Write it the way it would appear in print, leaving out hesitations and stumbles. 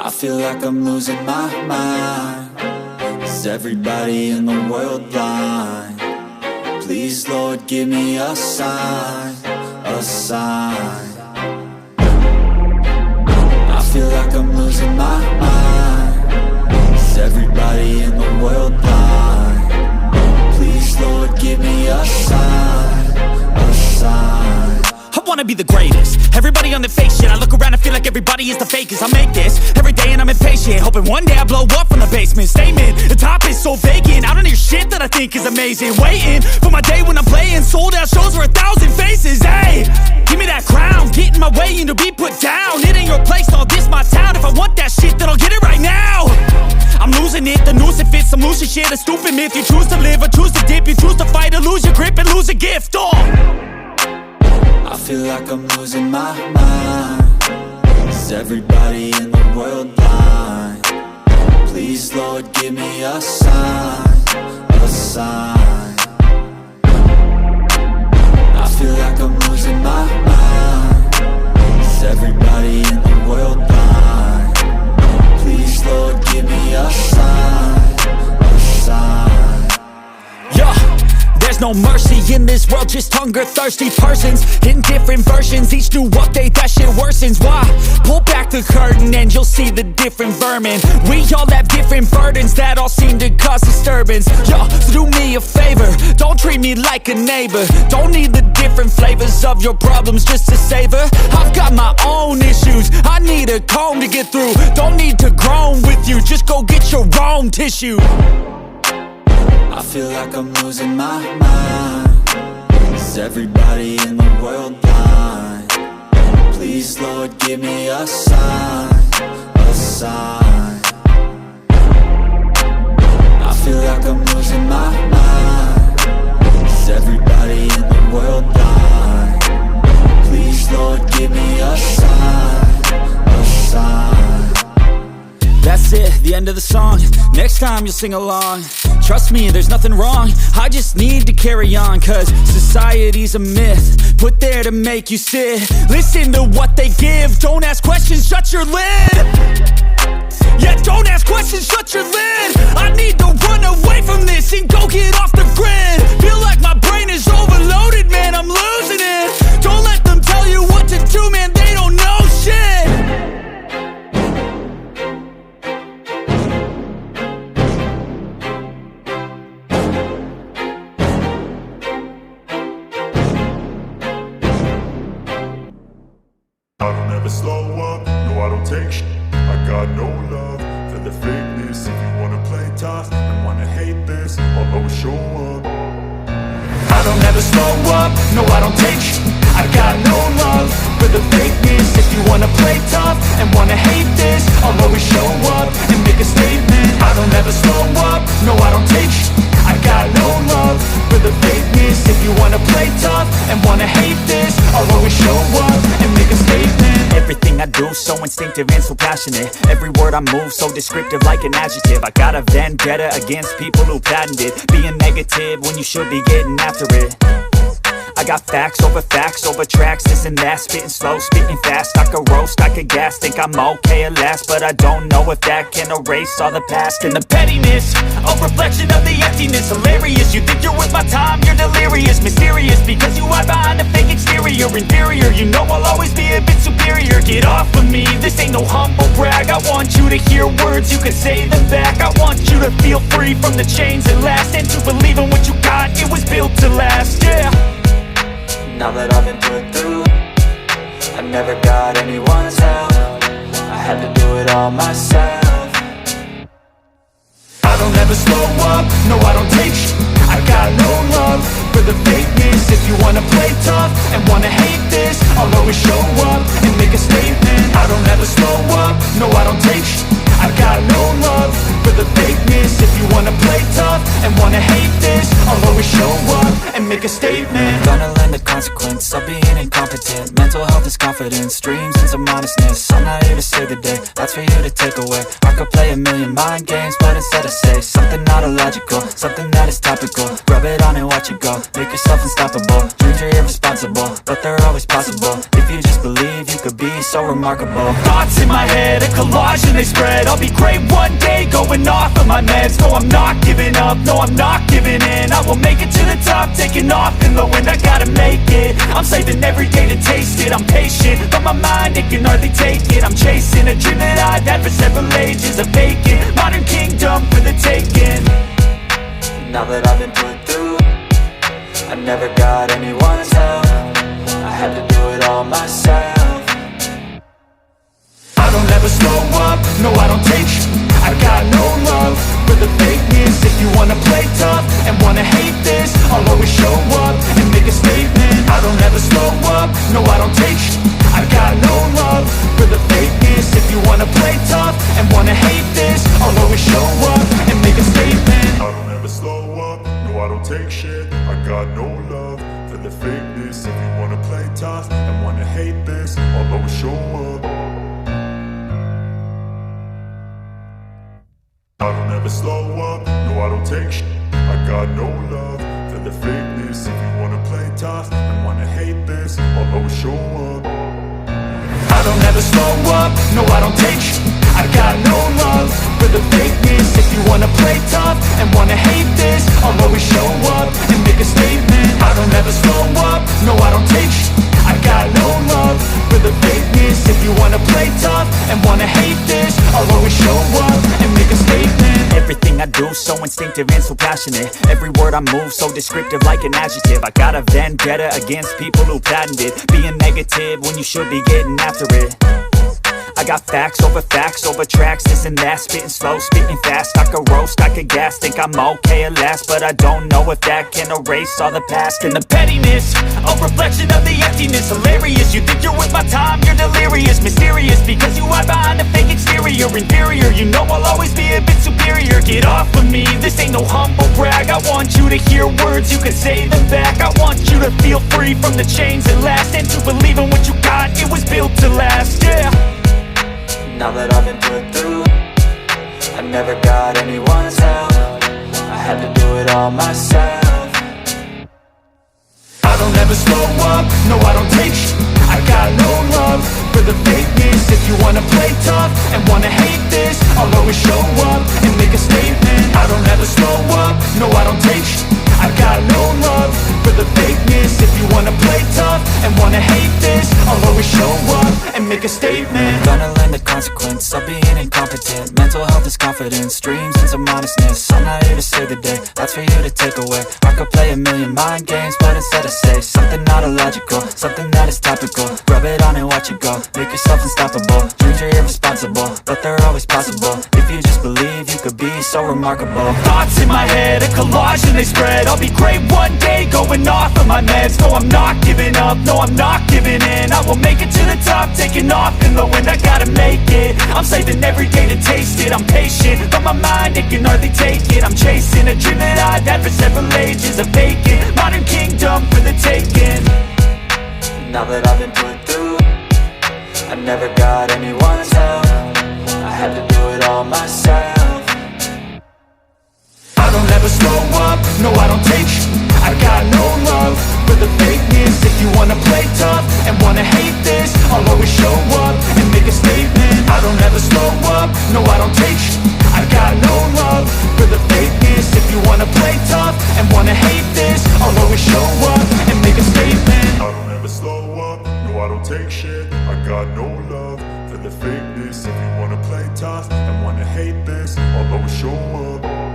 I feel like I'm losing my mind. Is everybody in the world blind? Please, Lord, give me a sign, a sign. I feel like I'm losing my mind. Is everybody in the world blind? Please, Lord, give me a sign, a sign. I wanna be the greatest. Everybody on the fake shit. I look around and feel like everybody is the fakest. I make this every day and I'm impatient, hoping one day I blow up from the basement. Statement, the top is so vacant. I don't hear shit that I think is amazing. Waiting for my day when I'm playing sold out shows for 1,000 faces. Hey, give me that crown, get in my way and to be put down. It ain't your place, all this my town. If I want that shit, then I'll get it right now. I'm losing it, the noose it fits. I'm losing shit, a stupid myth. You choose to live or choose to dip. You choose to fight or lose your grip and lose a gift. I feel like I'm losing my mind. Is everybody in the world blind? Please, Lord, give me a sign, a sign. I feel like I'm losing my mind. Is everybody in the world blind? Please, Lord, give me a sign, a sign. Yeah. There's no mercy in this world, just hunger-thirsty persons in different versions. Each new update, that shit worsens. Why? Pull back the curtain and you'll see the different vermin. We all have different burdens that all seem to cause disturbance. Yo, so do me a favor, don't treat me like a neighbor. Don't need the different flavors of your problems just to savor. I've got my own issues, I need a comb to get through. Don't need to groan with you, just go get your own tissue. I feel like I'm losing my mind. Is everybody in the world blind? Please, Lord, give me a sign, a sign. I feel like I'm losing my mind. Is everybody in the world blind? Please, Lord, give me a sign, a sign. That's it, the end of the song. Next time you'll sing along. Trust me, there's nothing wrong. I just need to carry on, cause society's a myth put there to make you sit. Listen to what they give. Don't ask questions, shut your lid. Yeah, don't ask questions, shut your lid. I need to run away from this and go get off the grid. Feel like my brain is overloaded, man, I'm losing it. Don't let them tell you what to do, man, they don't know shit. I don't ever slow up, no I don't take sh**. I got no love for the fakeness. If you wanna play tough and wanna hate this, I'll always show up. I don't ever slow up, no I don't take sh**. I got no love for the fakeness. If you wanna play tough and wanna hate this, I'll always show up and make a statement. I don't ever slow up, no I don't take sh**. I got no love for the fakeness. If you wanna play tough and wanna hate this, I'll always show up and make a statement. Everything I do so instinctive and so passionate. Every word I move so descriptive like an adjective. I got a vendetta against people who patented being negative when you should be getting after it. I got facts over tracks, this and that. Spitting slow, spitting fast. I could roast, I could gas. Think I'm okay at last, but I don't know if that can erase all the past. And the pettiness, a reflection of the emptiness. Hilarious, you think you're worth my time, you're delirious. Mysterious, because you hide behind a fake exterior. Inferior, you know I'll always be a bit superior. Get off of me, this ain't no humble brag. I want you to hear words, you can say them back. I want you to feel free from the chains that last, and to believe in what you got, it was built to last, yeah. Now that I've been put through, I never got anyone's help. I had to do it all myself. I don't ever slow up, no I don't take sh**. I got no love for the fakeness. If you wanna play tough and wanna hate this, I'll always show up and make a statement. I don't ever slow up, no I don't take sh**. I got no love for the fakeness. If you wanna play tough and wanna hate this, I'll always show up and and make a statement. Gonna learn the consequence of being incompetent. Mental health is confidence, dreams and some honestness. I'm not here to save the day, that's for you to take away. I could play a million mind games, but instead I say something not illogical, something that is topical. Rub it on and watch it go, make yourself unstoppable. Dreams are irresponsible, but they're always possible. If you just believe, you could be so remarkable. Thoughts in my head, a collage and they spread. I'll be great one day, going off of my meds. No, I'm not giving up, no, I'm not giving in. I will make it to the top, taking off in the wind. I gotta make it, I'm saving every day to taste it. I'm patient, but my mind, it can hardly take it. I'm chasing a dream that I've had for several ages. A vacant, modern kingdom for the taking. Now that I've been put through, I never got anyone's help. I had to do it all myself. I don't ever slow up, no I don't take sh**. I got no love for the fakeness. If you wanna play tough and wanna hate this, I'll always show up and make a statement. I don't ever slow up, no I don't take sh**. I got no love for the fakeness. If you wanna play tough and wanna hate this, I'll always show up and make a statement. I don't ever slow up, no I don't take shit. I got no love for the fakeness. If you wanna play tough and wanna hate this, I'll always show up. I don't ever slow up, no I don't take shit. I got no love for the fakeness. If you wanna play tough and wanna hate this, I'll always show up. I don't ever slow up, no I don't take sh**. I got no love for the fakeness. If you wanna play tough and wanna hate this, I'll always show up and make a statement. I don't ever slow up, no I don't take sh**. I got no love for the fakeness. If you wanna play tough and wanna hate this, I'll always show up and make a statement. Everything I do so instinctive and so passionate. Every word I move so descriptive like an adjective. I got a vendetta against people who patented being negative when you should be getting after it. I got facts over tracks, this and that. Spitting slow, spitting fast. I could roast, I could gas. Think I'm okay at last, but I don't know if that can erase all the past. And the pettiness, a reflection of the emptiness. Hilarious, you think you're worth my time, you're delirious. Mysterious, because you hide behind a fake exterior. Inferior, you know I'll always be a bit superior. Get off of me, this ain't no humble brag. I want you to hear words, you can say them back. I want you to feel free from the chains that last, and to believe in what you got, it was built to last, yeah. Now that I've been put through, I never got anyone's help. I had to do it all myself. I don't ever slow up, no I don't take sh**. I got no love for the fakeness. If you wanna play tough and wanna hate this, I'll always show up and make a statement. I don't ever slow up, no I don't take sh**. I got no love for the fakeness. If you wanna play tough and wanna hate this, I'll always show up and make a statement. Gonna learn the consequence of being incompetent. Mental health is confidence, dreams and some honestness. I'm not here to save the day, that's for you to take away. I could play a million mind games, but instead I say something not illogical, something that is topical. Rub it on and watch it go, make yourself unstoppable. Dreams are irresponsible, but they're always possible. If you just believe, you could be so remarkable. Thoughts in my head, a collage and they spread. I'll be great one day, going off of my meds. No, I'm not giving up, no, I'm not giving in. I will make it to the top, taking off in the wind. I gotta make it, I'm saving every day to taste it. I'm patient, but my mind, it can hardly take it. I'm chasing a dream that I've had for several ages. A vacant, modern kingdom for the taking. Now that I've been put through, I never got anyone's help. I had to do it all myself. I don't ever slow up, no I don't take sh**. I got no love for the fakeness. If you wanna play tough and wanna hate this, I'll always show up and make a statement. I don't ever slow up, no I don't take sh**. I got no love for the fakeness. If you wanna play tough and wanna hate this, I'll always show up and make a statement. I don't ever slow up, no I don't take shit. I got no love for the fakeness. If you wanna play tough and wanna hate this, I'll always show up.